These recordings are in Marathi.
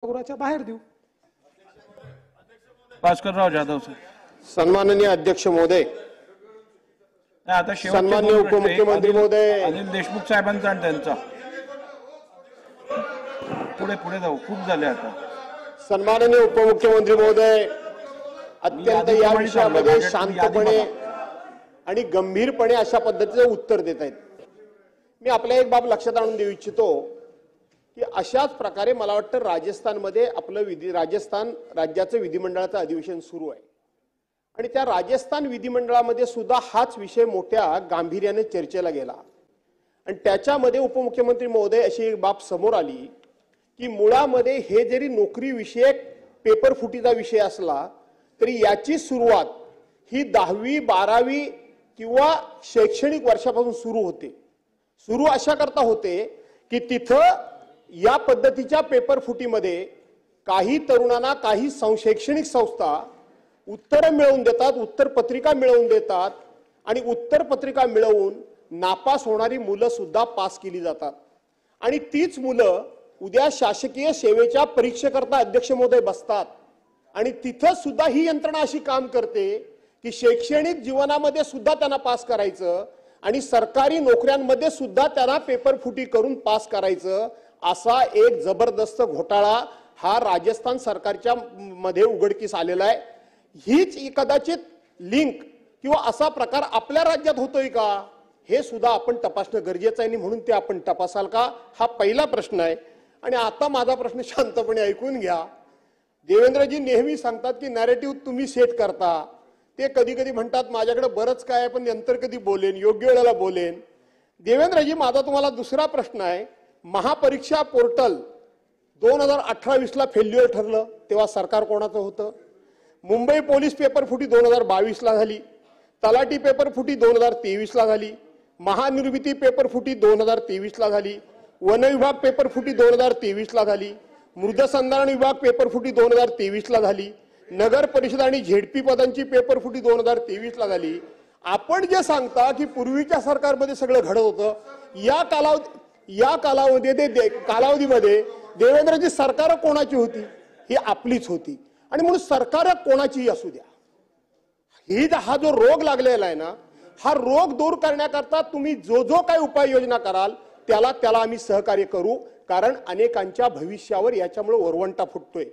सभागृहाच्या बाहेर देऊ। भास्करराव जाधव सर। सन्माननीय अध्यक्ष महोदय, आता सन्माननीय उपमुख्यमंत्री महोदय, अनिल देशमुख साहेबांचा आणि त्यांचा पुढे पुढे जाऊ, खूप झाले आता। सन्माननीय उपमुख्यमंत्री महोदय, अत्यंत या विषयामध्ये शांतपणे आणि गंभीरपणे अशा पद्धतीचं उत्तर देत आहेत। मी आपल्या एक बाब लक्षात आणून देऊ इच्छितो की अशाच प्रकारे मला वाटतं राजस्थानमध्ये आपलं राजस्थान राज्याचं विधिमंडळाचं अधिवेशन सुरू आहे आणि त्या राजस्थान विधिमंडळामध्ये सुद्धा हाच विषय मोठ्या गांभीर्याने चर्चेला गेला आणि त्याच्यामध्ये उपमुख्यमंत्री महोदय अशी एक बाब समोर आली की मुळामध्ये हे जरी नोकरी विषयक पेपर फुटीचा विषय असला तरी याची सुरुवात ही 10वी 12वी किंवा शैक्षणिक वर्षापासून सुरू होते। सुरू अशा करता होते की तिथं या पद्धतीच्या पेपर फुटीमध्ये काही तरुणांना काही शैक्षणिक संस्था उत्तर मिळवून देतात, उत्तर पत्रिका मिळवून देतात आणि उत्तर पत्रिका मिळवून नापास होणारी मुलं सुद्धा पास केली जातात आणि तीच मुलं उद्या शासकीय सेवेच्या परीक्षेकरता अध्यक्ष महोदय बसतात आणि तिथं सुद्धा ही यंत्रणा अशी काम करते की शैक्षणिक जीवनामध्ये सुद्धा त्यांना पास करायचं आणि सरकारी नोकऱ्यांमध्ये सुद्धा त्यांना पेपर फुटी करून पास करायचं असा एक जबरदस्त घोटाळा हा राजस्थान सरकारच्या मध्ये उघडकीस आलेला आहे। हीच कदाचित लिंक किंवा असा प्रकार आपल्या राज्यात होतोय का हे सुद्धा आपण तपासणं गरजेचं आहे म्हणून ते आपण तपासाल का हा पहिला प्रश्न आहे। आणि आता माझा प्रश्न शांतपणे ऐकून घ्या। देवेंद्रजी नेहमी सांगतात की नॅरेटिव्ह तुम्ही सेट करता, ते कधी कधी म्हणतात माझ्याकडे बरंच काय आहे पण नंतर कधी बोलेन, योग्य वेळेला बोलेन। देवेंद्रजी माझा तुम्हाला दुसरा प्रश्न आहे, महापरीक्षा पोर्टल 2018-20 ला फेल्युअर ठरलं तेव्हा सरकार कोणाचं होतं? मुंबई पोलीस पेपर फुटी 2022 ला झाली, तलाठी पेपर फुटी 2023 ला झाली, महानिर्मिती पेपर फुटी 2023 ला झाली, वन विभाग पेपर फुटी 2023 ला झाली, मृदसंधारण विभाग पेपर फुटी 2023 ला झाली, नगर परिषद आणि झेडपी पदांची पेपर फुटी 2023 ला झाली। आपण जे सांगता की पूर्वीच्या सरकारमध्ये सगळं घडत होतं, या कालावधीमध्ये देवेंद्रजी सरकार कोणाची होती? ही आपलीच होती आणि म्हणून सरकार कोणाचीही असू द्या, हा जो रोग लागलेला आहे ना, हा रोग दूर करण्याकरता तुम्ही जो काही उपाययोजना कराल त्याला आम्ही सहकार्य करू, कारण अनेकांच्या भविष्यावर याच्यामुळे वरवंटा फुटतोय।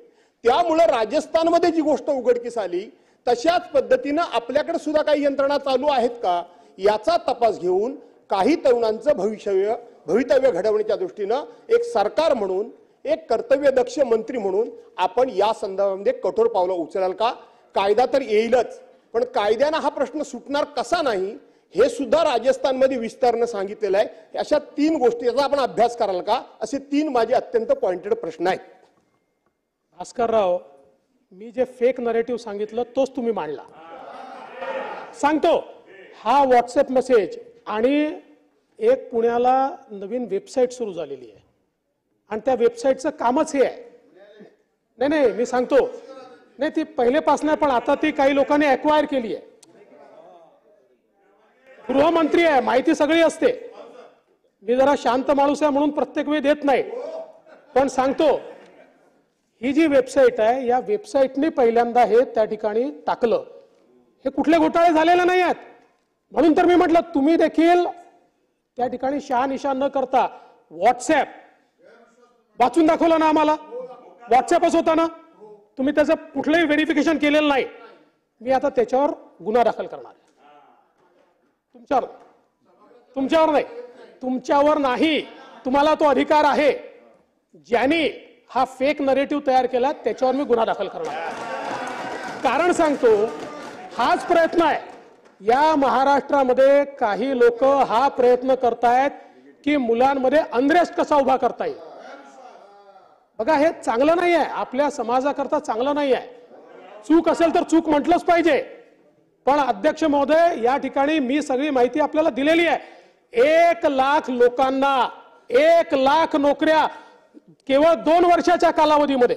त्यामुळे राजस्थानमध्ये जी गोष्ट उघडकीस आली तशाच पद्धतीनं आपल्याकडे सुद्धा काही यंत्रणा चालू आहेत का याचा तपास घेऊन काही तरुणांचं भवितव्य घडवण्याच्या दृष्टीनं एक सरकार म्हणून, एक कर्तव्यदक्ष मंत्री म्हणून आपण या संदर्भामध्ये कठोर पावलं उचलाल का? कायदा तर येईलच पण कायद्यानं हा प्रश्न सुटणार कसा नाही हे सुद्धा राजस्थानमध्ये विस्तारानं सांगितलेलं आहे। अशा 3 गोष्टींचा आपण अभ्यास कराल का असे 3 माझे अत्यंत पॉइंटेड प्रश्न आहेत। भास्करराव, मी जे फेक नरेटिव्ह सांगितलं तोच तुम्ही मांडला। सांगतो, हा व्हॉट्सअप मेसेज आणि एक पुण्याला नवीन वेबसाईट सुरू झालेली आहे आणि त्या वेबसाईटचं कामच हे आहे। नाही मी सांगतो, नाही ती पहिलेपासून पण आता ती काही लोकांनी ॲक्वायर केली आहे। गृहमंत्री आहे, माहिती सगळी असते। मी जरा शांत माणूस आहे म्हणून प्रत्येक वेळी देत नाही, पण सांगतो ही जी वेबसाईट आहे या वेबसाईटने पहिल्यांदा हे त्या ठिकाणी टाकलं। हे कुठले घोटाळे झालेले नाही आहेत म्हणून तर मी म्हटलं तुम्ही देखील त्या ठिकाणी शहानिशा न करता व्हॉट्सअप वाचून दाखवलं ना आम्हाला, व्हॉट्सअपच होता ना, तुम्ही त्याचं कुठलंही व्हेरिफिकेशन केलेलं नाही। मी आता त्याच्यावर गुन्हा दाखल करणार आहे। तुमच्यावर नाही, तुम्हाला तो अधिकार आहे। ज्यांनी हा फेक नरेटिव्ह तयार केला त्याच्यावर मी गुन्हा दाखल करणार। कारण सांगतो, हाच प्रयत्न आहे या महाराष्ट्रामध्ये, काही लोक हा प्रयत्न करतायत की मुलांमध्ये अनरेस्ट कसा उभा करता येईल। बघा, हे चांगलं नाही आहे, आपल्या समाजाकरता चांगलं नाही आहे। चूक असेल तर चूक म्हटलंच पाहिजे, पण अध्यक्ष महोदय या ठिकाणी मी सगळी माहिती आपल्याला दिलेली आहे। 1 लाख लोकांना 1 लाख नोकऱ्या केवळ 2 वर्षाच्या कालावधीमध्ये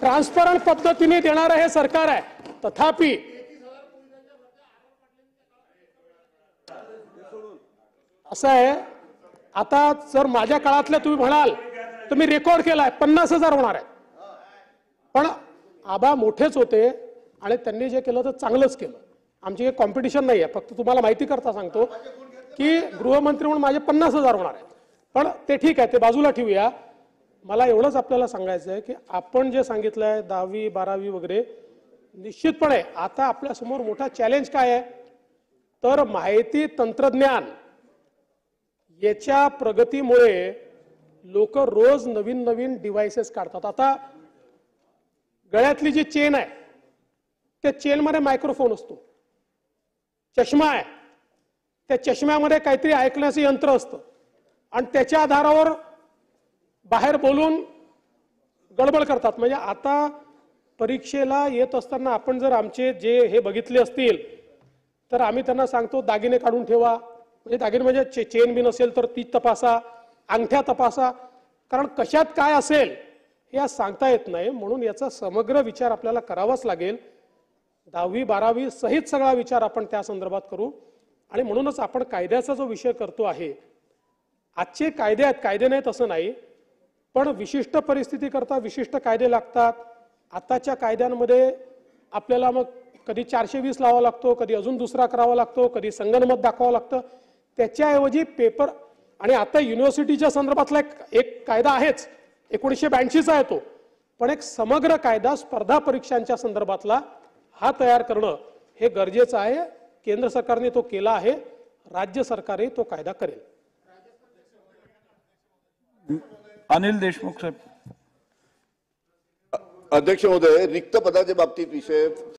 ट्रान्सपरंट पद्धतीने देणारं हे सरकार आहे। तथापि असं आहे, आता जर माझ्या काळातल्या तुम्ही म्हणाल तर मी रेकॉर्ड केलाय 50,000 होणार आहेत. पण आबा मोठेच होते आणि त्यांनी जे केलं तर चांगलंच केलं. आमची काही कॉम्पिटिशन नाही आहे. फक्त तुम्हाला माहिती करता सांगतो की गृहमंत्री म्हणून माझे 50,000 होणार आहेत. पण ते ठीक आहे, ते बाजूला ठेवूया. मला एवढंच आपल्याला सांगायचं आहे की आपण जे सांगितलंय 10वी 12वी वगैरे, निश्चितपणे आता आपल्या समोर मोठा चॅलेंज काय आहे तर माहिती तंत्रज्ञान याच्या प्रगतीमुळे लोक रोज नवीन नवीन डिव्हाइसेस काढतात. आता गळ्यातली जी चेन आहे त्या चेनमध्ये मायक्रोफोन असतो, चष्मा आहे, त्या चष्म्यामध्ये काहीतरी ऐकण्याचं यंत्र असतं आणि त्याच्या आधारावर बाहेर बोलून गडबड करतात. म्हणजे आता परीक्षेला येत असताना आपण जर आमचे जे हे बघितले असतील तर आम्ही त्यांना सांगतो दागिने काढून ठेवा. म्हणजे दागिने म्हणजे चेन बी नसेल तर ती तपासा, अंगठ्या तपासा, कारण कशात काय असेल हे आज सांगता येत नाही. म्हणून याचा समग्र विचार आपल्याला करावाच लागेल. 10वी 12वी सहित सगळा विचार आपण त्या संदर्भात करू. आणि म्हणूनच आपण कायद्याचा जो विषय करतो आहे, आजचे कायदे आहेत, कायदे नाहीत असं नाही, पण विशिष्ट परिस्थिती करता विशिष्ट कायदे लागतात. आताच्या कायद्यांमध्ये आपल्याला मग कधी 420 लावावा लागतो, कधी अजून दुसरा करावा लागतो, कधी संगनमत दाखवावं लागतं. त्याच्याऐवजी पेपर, आणि आता युनिव्हर्सिटीच्या संदर्भातला एक कायदा आहेच, 1982चा आहे तो, पण एक समग्र कायदा स्पर्धा परीक्षांच्या संदर्भातला हा तयार करणं हे गरजेचं आहे. केंद्र सरकारने तो केला आहे, राज्य सरकारही तो कायदा करेल. अनिल देशमुख साहेब. अध्यक्ष महोदय, रिक्त पदाच्या बाबतीत विषय